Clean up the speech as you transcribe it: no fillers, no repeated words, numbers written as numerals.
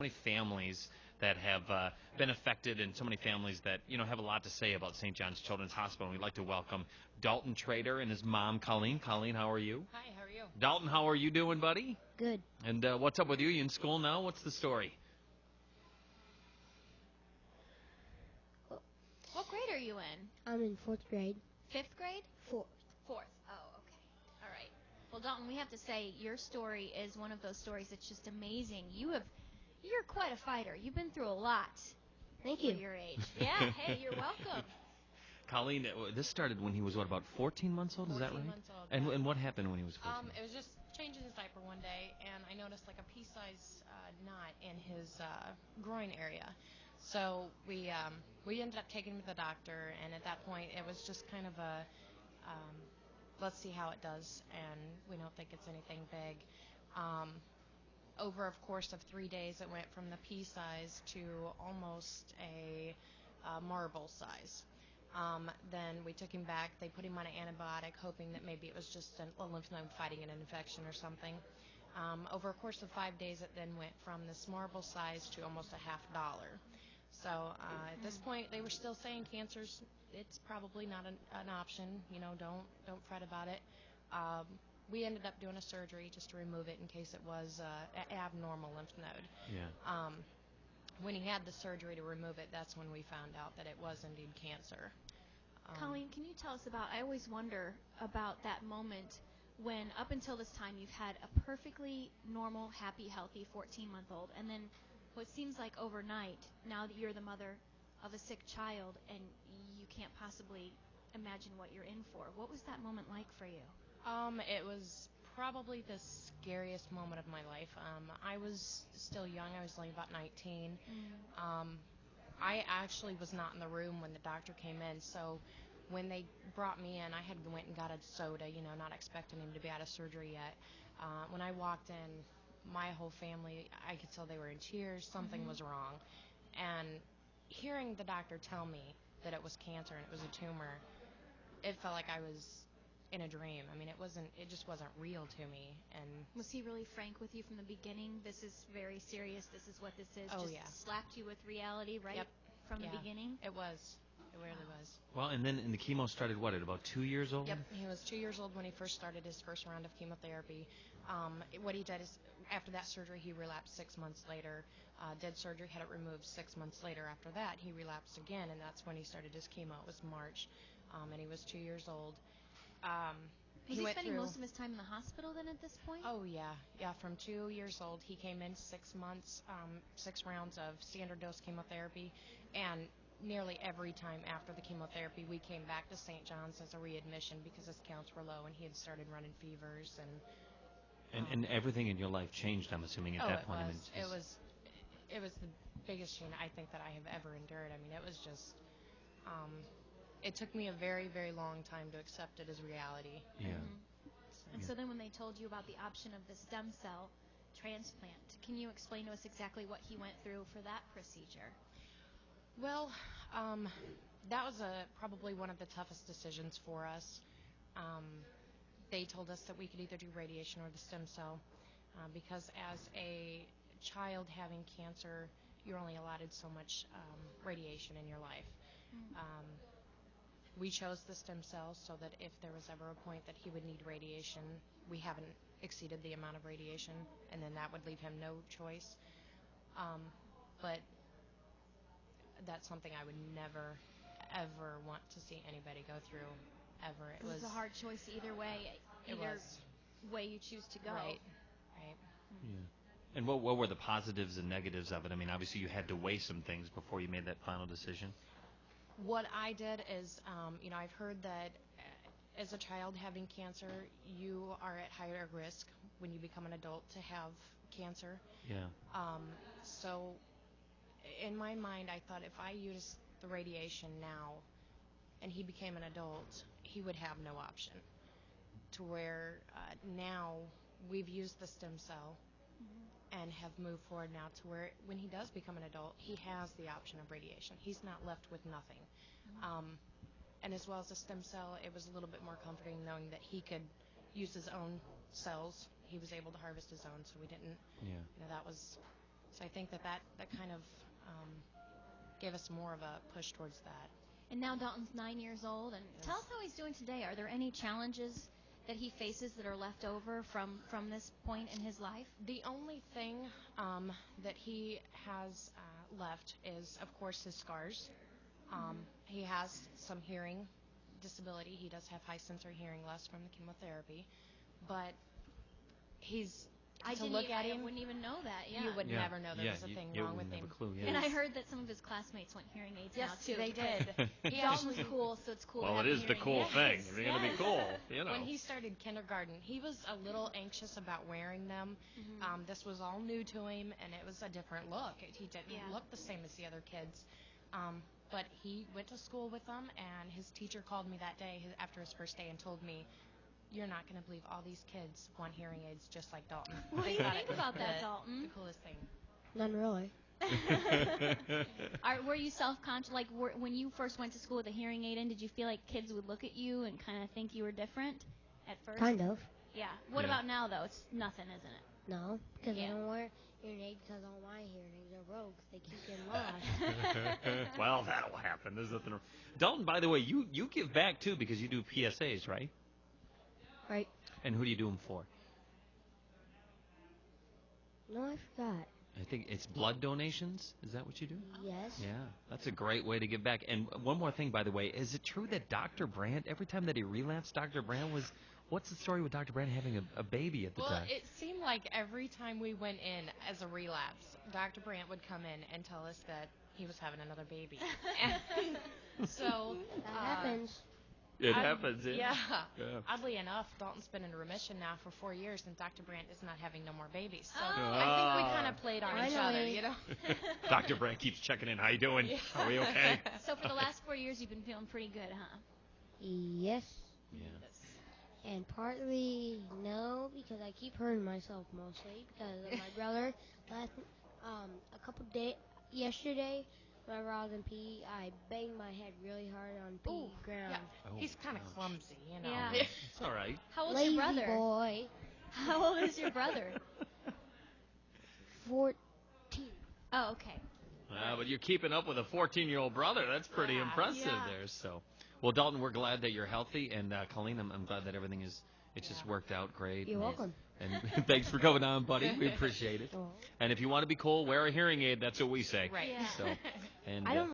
many families that have been affected, and so many families that have a lot to say about St. John's Children's Hospital. We'd like to welcome Dalton Trader and his mom, Colleen. Colleen, how are you? Hi, how are you? Dalton, how are you doing, buddy? Good. And what's up with you? You in school now? What's the story? What grade are you in? I'm in 4th grade. 5th grade? 4th. 4th. Oh, okay. All right. Well, Dalton, we have to say your story is one of those stories that's just amazing. You're quite a fighter. You've been through a lot. Thank For you. your age. Yeah. Hey, you're welcome. Colleen, this started when he was, about 14 months old? Is that right? 14 months old. And, yeah. and what happened when he was 14? It was just changing his diaper one day, and I noticed like a pea-sized knot in his groin area. So we ended up taking him to the doctor, and at that point it was just kind of a let's see how it does, and we don't think it's anything big. Over a course of 3 days, it went from the pea size to almost a marble size. Then we took him back. They put him on an antibiotic, hoping that maybe it was just a lymph node fighting an infection or something. Over a course of 5 days, it then went from this marble size to almost $50. So at this point, they were still saying it's probably not an option. Don't fret about it. We ended up doing a surgery just to remove it in case it was an abnormal lymph node. Yeah. When he had the surgery to remove it, that's when we found out that it was indeed cancer. Colleen, can you tell us about, I always wonder about that moment when up until this time you've had a perfectly normal, happy, healthy 14-month-old, and then what seems like overnight, now that you're the mother of a sick child and you can't possibly imagine what you're in for. What was that moment like for you? It was probably the scariest moment of my life. I was still young. I was only about 19. I actually was not in the room when the doctor came in, so when they brought me in, I had went and got a soda, not expecting him to be out of surgery yet. When I walked in, my whole family, I could tell they were in tears. Something was wrong. And hearing the doctor tell me that it was cancer and it was a tumor, it felt like I was in a dream. I mean, it just wasn't real to me. And was he really frank with you from the beginning? This is very serious. This is what this is. Oh, just yeah. Slapped you with reality right from the beginning? It was. It really was. Well, and then the chemo started, at about 2 years old? Yep, he was 2 years old when he first started his first round of chemotherapy. What he did is, after that surgery, he relapsed 6 months later. Did surgery, had it removed 6 months later. After that, he relapsed again, and that's when he started his chemo. It was March, and he was 2 years old. Was he spending most of his time in the hospital then at this point? Oh, yeah. Yeah, from 2 years old, he came in 6 months, 6 rounds of standard dose chemotherapy, and nearly every time after the chemotherapy, we came back to St. John's as a readmission because his counts were low and he had started running fevers. And everything in your life changed, I'm assuming, at that point. It was the biggest change I think that I have ever endured. I mean, it was just, it took me a very, very long time to accept it as reality. Yeah. And so then when they told you about the option of the stem cell transplant, can you explain to us exactly what he went through for that procedure? Well, that was probably one of the toughest decisions for us. They told us that we could either do radiation or the stem cell because as a child having cancer, you're only allotted so much radiation in your life. We chose the stem cell so that if there was ever a point that he would need radiation, we haven't exceeded the amount of radiation, and then that would leave him no choice. But that's something I would never, ever want to see anybody go through, ever. It was a hard choice either way, way you choose to go. Right. Yeah. And what were the positives and negatives of it? I mean, obviously you had to weigh some things before you made that final decision. What I did is, I've heard that as a child having cancer, you are at higher risk when you become an adult to have cancer. Yeah. So in my mind, I thought if I used the radiation now and he became an adult, he would have no option. To where now we've used the stem cell and have moved forward now to where when he does become an adult, he has the option of radiation. He's not left with nothing. And as well as the stem cell, it was a little bit more comforting knowing that he could use his own cells. He was able to harvest his own, so we didn't, that was So I think that kind of gave us more of a push towards that. And now Dalton's 9 years old. And Yes. tell us how he's doing today. Are there any challenges that he faces that are left over from this point in his life? The only thing that he has left is, of course, his scars. He has some hearing disability. He does have high sensory hearing loss from the chemotherapy, but I him, wouldn't even know that. Yeah. you would never know there was a you, thing you wrong would with never him. Clue, yeah. And I heard that some of his classmates want hearing aids now Yes, too. they did. He Dalton's actually, cool, so it's cool. Well, to have it a is the hearing cool aid. thing. Yes, If you're going to be yes. cool, you know. when he started kindergarten, he was a little anxious about wearing them. This was all new to him, and it was a different look. He didn't look the same as the other kids. But he went to school with them, and his teacher called me that day after his first day and told me, "You're not going to believe all these kids want hearing aids just like Dalton." What do They you thought think it was about that, the Dalton? coolest thing. None really. Were you self-conscious? Like, when you first went to school with a hearing aid in, did you feel like kids would look at you and kind of think you were different at first? Kind of. Yeah. What Yeah. about now, though? It's nothing, isn't it? No, because Yeah. I don't wear hearing aids because all my hearing aids are broke. They keep getting lost. Well, that'll happen. There's nothing wrong. Dalton, by the way, you give back, too, because you do PSAs, right? Right. And who do you do them for? No, I forgot. I think it's blood donations. Is that what you do? Yes. Yeah, that's a great way to give back. And one more thing, by the way, is it true that Dr. Brandt, every time that he relapsed, Dr. Brandt was, what's the story with Dr. Brandt having a baby at the Well, time? it seemed like every time we went in as a relapse, Dr. Brandt would come in and tell us that he was having another baby. And so That happens. It happens, Yeah. Yeah. Oddly enough, Dalton's been in remission now for 4 years, and Dr. Brandt is not having no more babies. So Oh. I think we kind of played on each other, Finally. you know. Dr. Brandt keeps checking in. How you doing? Yeah. Are we okay? So for the last 4 years, you've been feeling pretty good, huh? Yes. Yeah. And partly no, because I keep hurting myself mostly because of my brother. A couple days yesterday, whenever I was in PE, I banged my head really hard on PE Ooh, ground. Yeah. He's kind of clumsy, you know. Yeah. It's all right. How old's Lazy your brother? boy. How old is your brother? 14. Oh, okay. But you're keeping up with a 14-year-old brother. That's pretty Yeah. impressive Yeah. there. So, well, Dalton, we're glad that you're healthy, and Colleen, I'm glad that everything is. It's just worked out great. You're and, welcome. And thanks for coming on, buddy. We appreciate it. Oh. And if you want to be cool, wear a hearing aid. That's what we say. Right. Yeah. So, and I don't